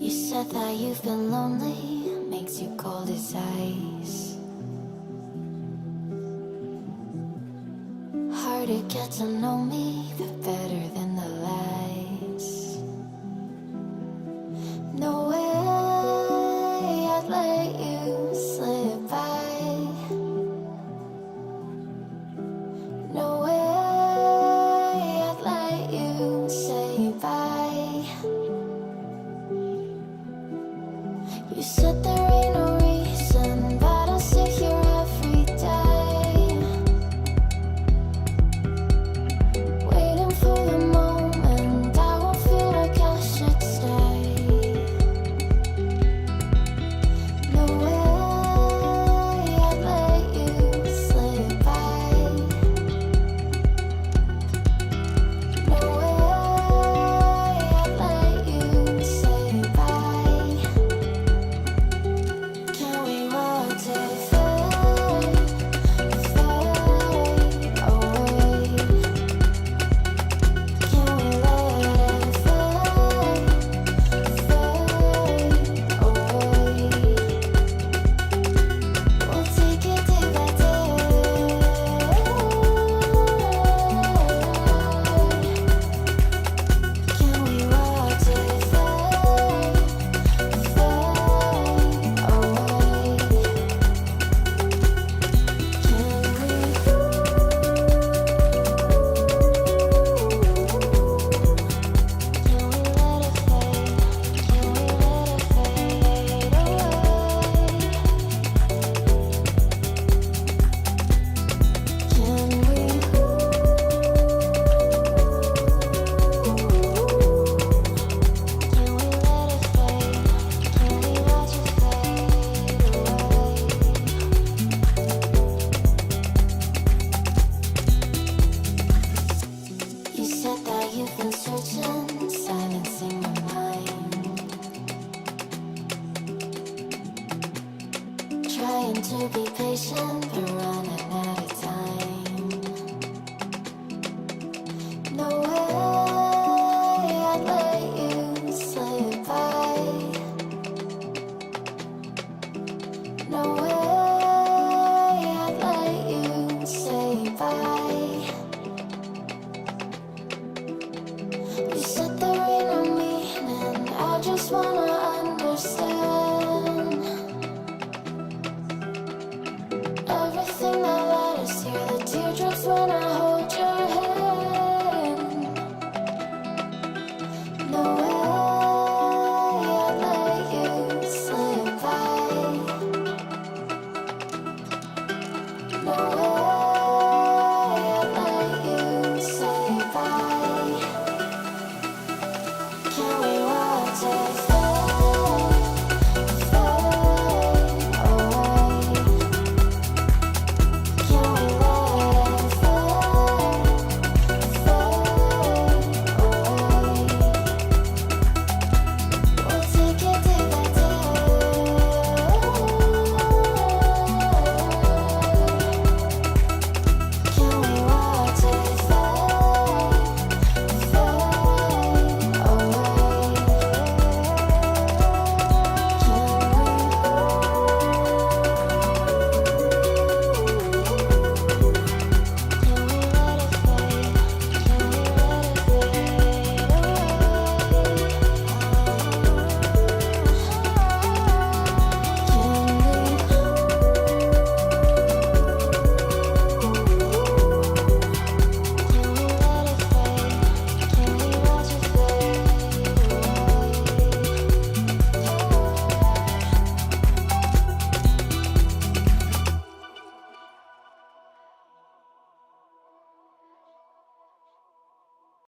You said that you've been lonely, makes you cold as ice. Hard to get to know me, but better than the lies. No way I'd let you slip by. No way I'd let you say bye. You said there ain't no reason, but I'll sit here every day, waiting for the moment I won't feel like I should stay. No way I'd let you slip by. No way I'd let you say bye. Can we watch it fade, fade away? Can we let it fade, fade away? We'll take it day by day. Can we watch it fade, fade away? You said that you've been searching, silencing my mind, trying to be patient, but